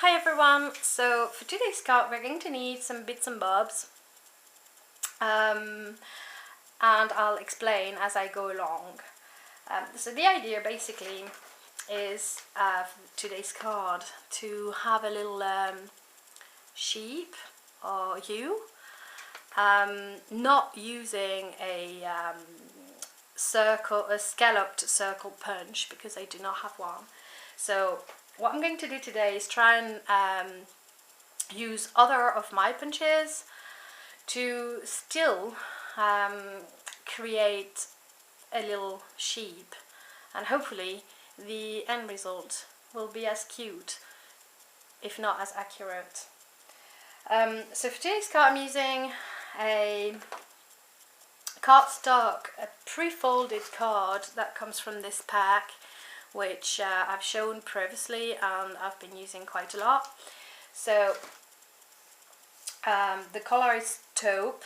Hi everyone, so for today's card we're going to need some bits and bobs and I'll explain as I go along. So the idea basically is for today's card to have a little sheep or ewe, not using a scalloped circle punch because I do not have one. So what I'm going to do today is try and use other of my punches to still create a little sheep, and hopefully the end result will be as cute, if not as accurate. So for today's card I'm using a cardstock, a pre-folded card that comes from this pack, which I've shown previously and I've been using quite a lot. So the color is taupe,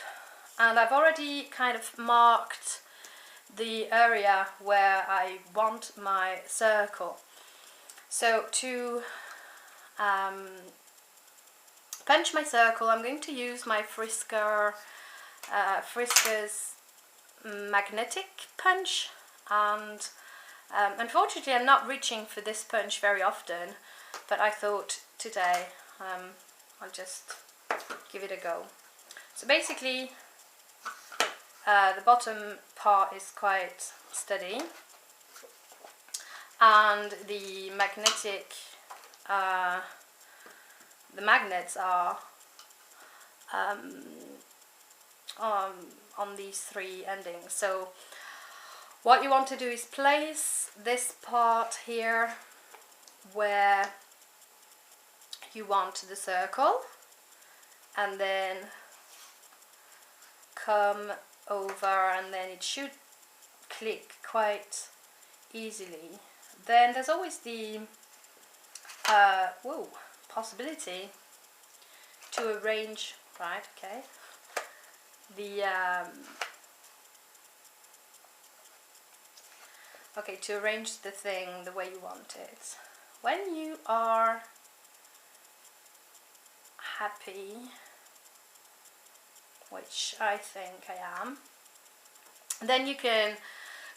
and I've already kind of marked the area where I want my circle. So to punch my circle I'm going to use my Friska's magnetic punch, and unfortunately I'm not reaching for this punch very often, but I thought today I'll just give it a go. So basically the bottom part is quite steady, and the magnets are on these three endings. So what you want to do is place this part here where you want the circle, and then come over, and then it should click quite easily. Then there's always the possibility to arrange, right, okay, to arrange the thing the way you want it. When you are happy, which I think I am, then you can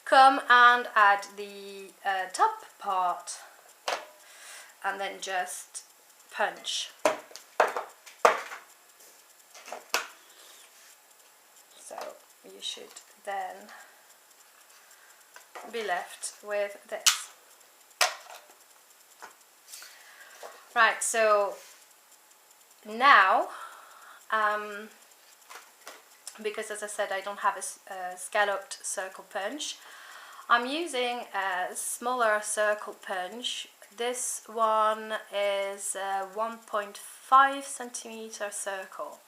come and add the top part and then just punch. So you should then be left with this. Right, so now because as I said I don't have a scalloped circle punch, I'm using a smaller circle punch. This one is a 1.5 centimeter circle.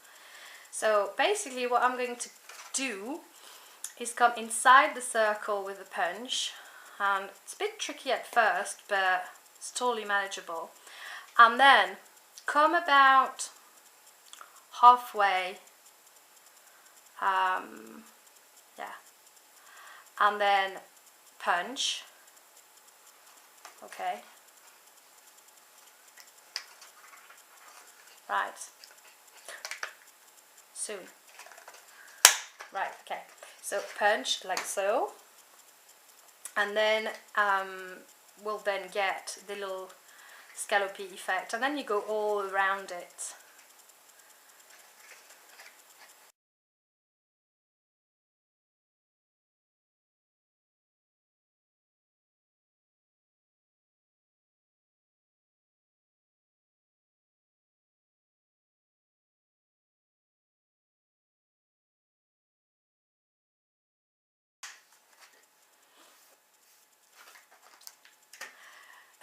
So basically what I'm going to do is come inside the circle with a punch, and it's a bit tricky at first but it's totally manageable, and then come about halfway, and then punch, okay, right, soon, right, okay, so punch like so, and then we'll then get the little scallopy effect, and then you go all around it.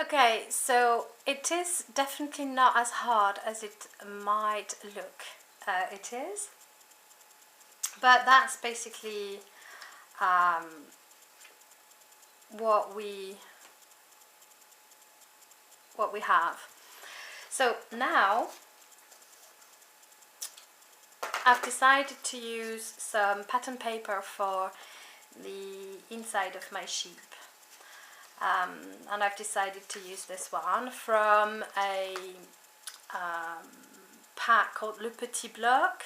Okay, so it is definitely not as hard as it might look. It is, but that's basically what we have. So now I've decided to use some pattern paper for the inside of my sheep. And I've decided to use this one from a pack called Le Petit Bloc.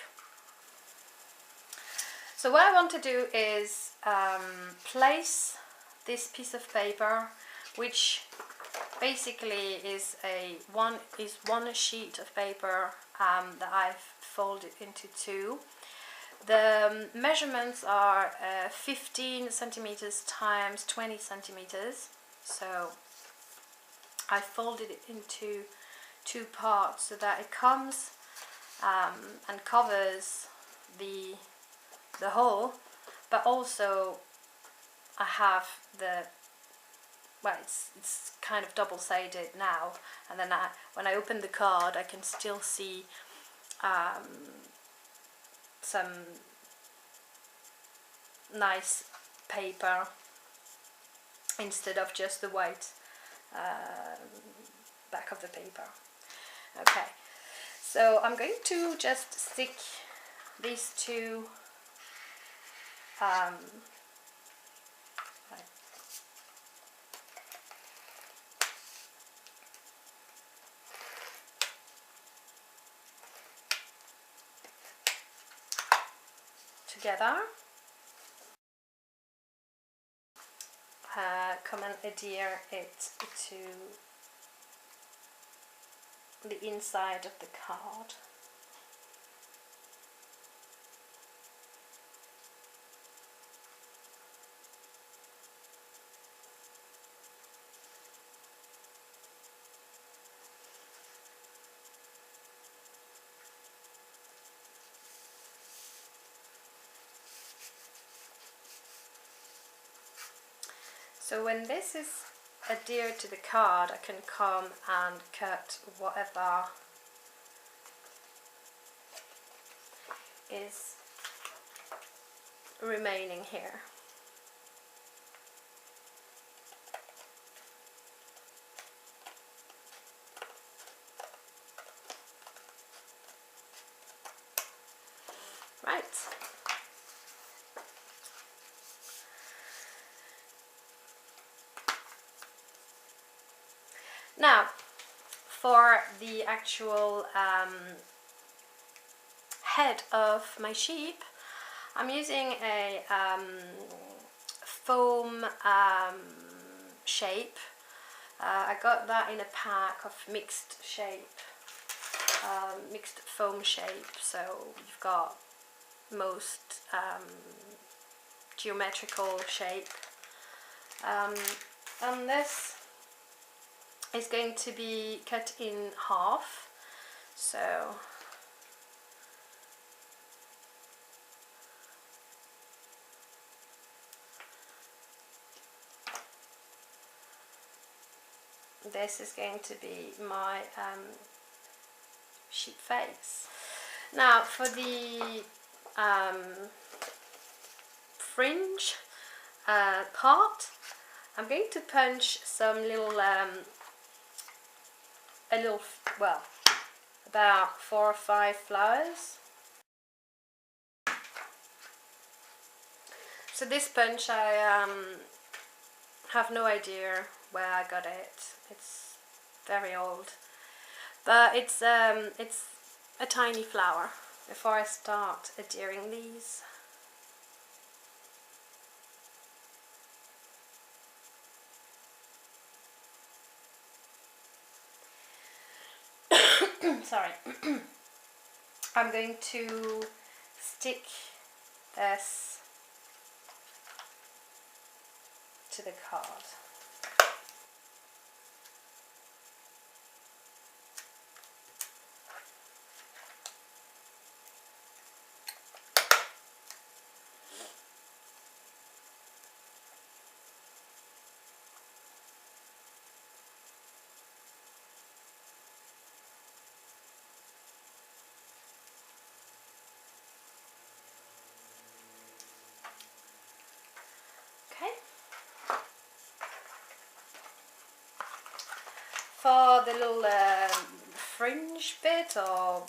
So what I want to do is place this piece of paper, which basically is one sheet of paper that I've folded into two. The measurements are 15 centimeters times 20 centimeters. So I folded it into two parts so that it comes and covers the hole, but also I have it's kind of double-sided now, and then when I open the card I can still see some nice paper instead of just the white back of the paper. Okay, so I'm going to just stick these two together. Come and adhere it to the inside of the card. So when this is adhered to the card, I can come and cut whatever is remaining here. Right. Now, for the actual head of my sheep, I'm using a foam shape. I got that in a pack of mixed foam shape, so you've got most geometrical shape. And this is going to be cut in half, so this is going to be my sheep face. Now for the fringe part, I'm going to punch some little well, about 4 or 5 flowers. So this punch, I have no idea where I got it. It's very old, but it's a tiny flower. Before I start adhering these, sorry, I'm going to stick this to the card. For the little fringe bit, or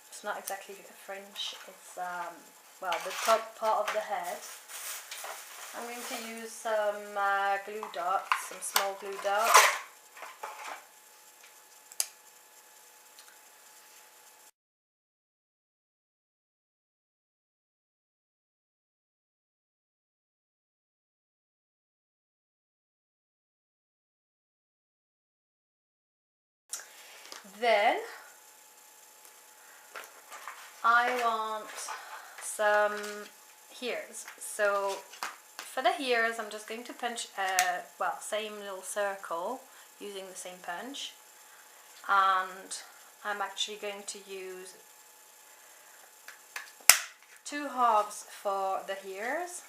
it's not exactly a fringe, it's well, the top part of the head, I'm going to use some glue dots, some small glue dots. Then I want some ears. So for the ears, I'm just going to punch well, same little circle using the same punch, and I'm actually going to use 2 halves for the ears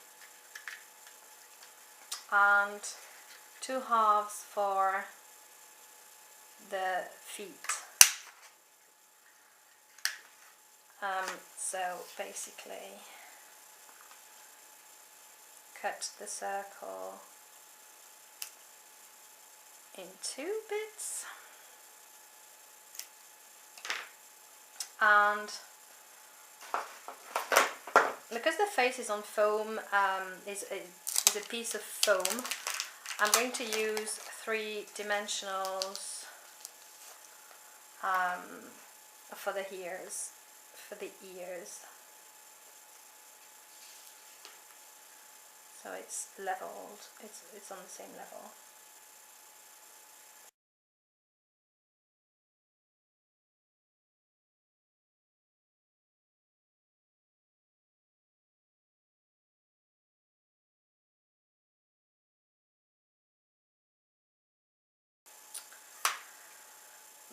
and 2 halves for the feet. So basically cut the circle in 2 bits, and because the face is on foam, is a piece of foam, I'm going to use 3 dimensionals for the ears. So it's leveled, it's on the same level.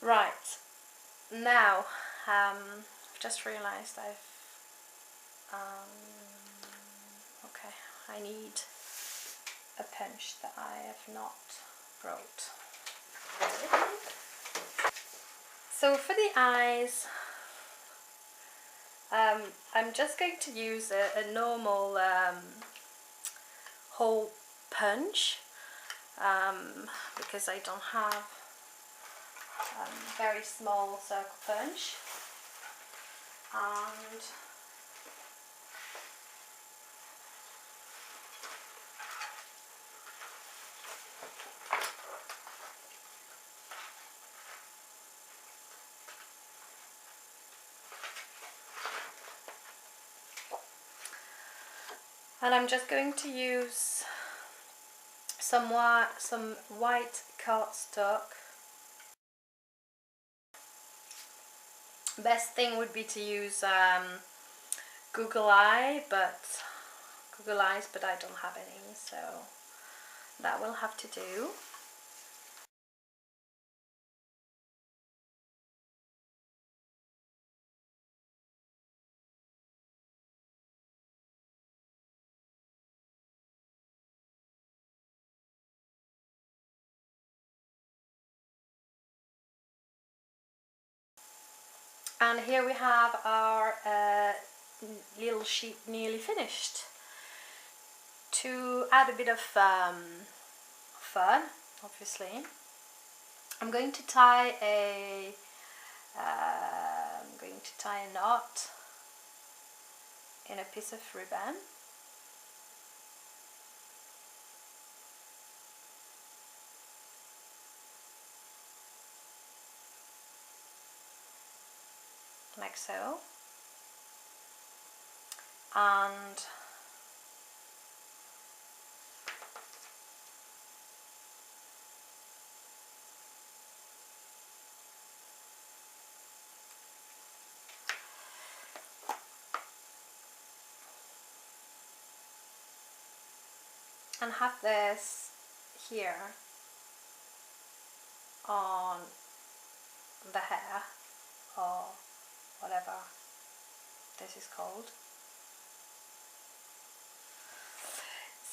Right, now I've just realized okay, I need a punch that I have not brought. So for the eyes, I'm just going to use a normal hole punch because I don't have very small circle punch, and I'm just going to use some white cardstock. Best thing would be to use Google Eyes, but I don't have any, so that will have to do. And here we have our little sheet nearly finished. To add a bit of fun, obviously, I'm going to tie a knot in a piece of ribbon. Like so, and have this here on the hair, or whatever this is called.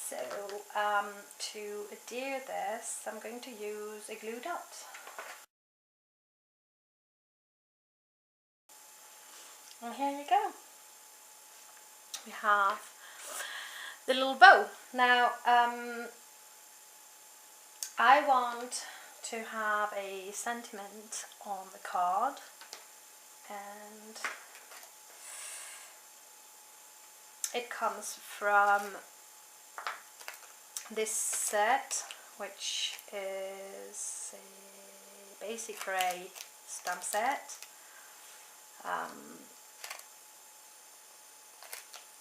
So to adhere this, I'm going to use a glue dot. And here you go. We have the little bow. Now I want to have a sentiment on the card, and it comes from this set, which is a basic grey stamp set,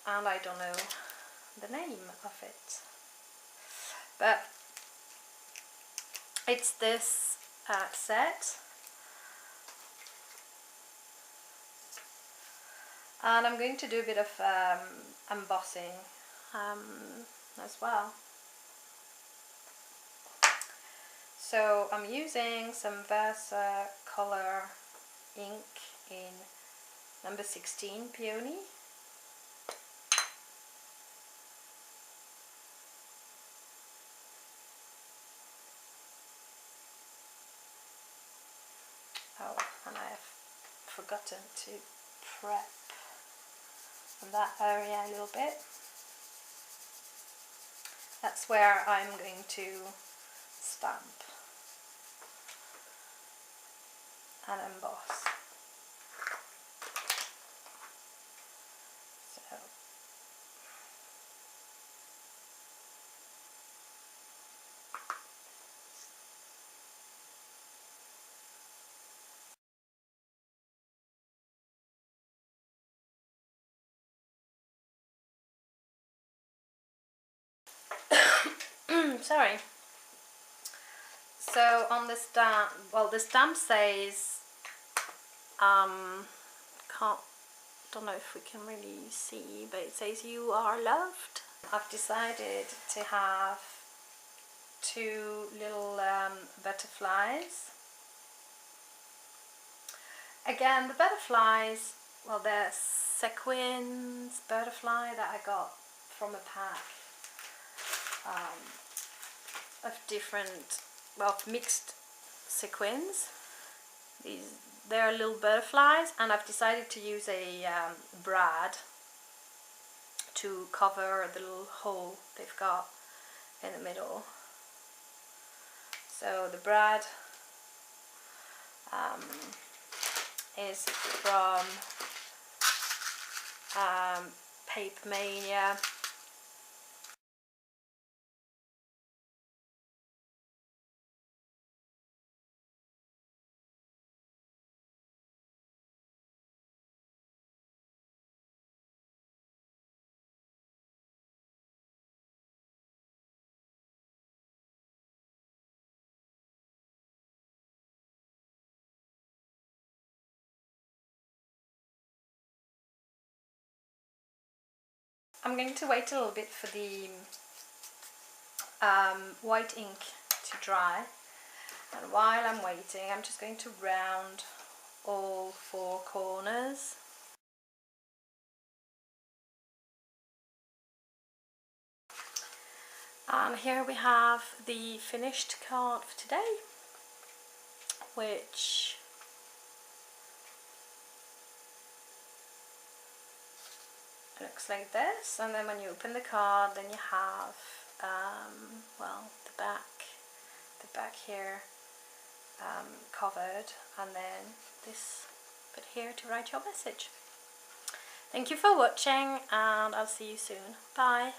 and I don't know the name of it, but it's this set, And I'm going to do a bit of embossing as well. So I'm using some Versa color ink in number 16 Peony. Oh, and I have forgotten to prep that area a little bit. That's where I'm going to stamp and emboss. Sorry. So on the stamp, well, the stamp says, don't know if we can really see, but it says "You are loved." I've decided to have two little butterflies. Again, the butterflies, well, they're sequins butterfly that I got from a pack of different, well, mixed sequins. They're little butterflies, and I've decided to use a brad to cover the little hole they've got in the middle. So the brad is from Paper Mania. I'm going to wait a little bit for the white ink to dry, and while I'm waiting I'm just going to round all four corners. And here we have the finished card for today, which looks like this. And then when you open the card, then you have well, the back here covered, and then this bit here to write your message. Thank you for watching, and I'll see you soon. Bye.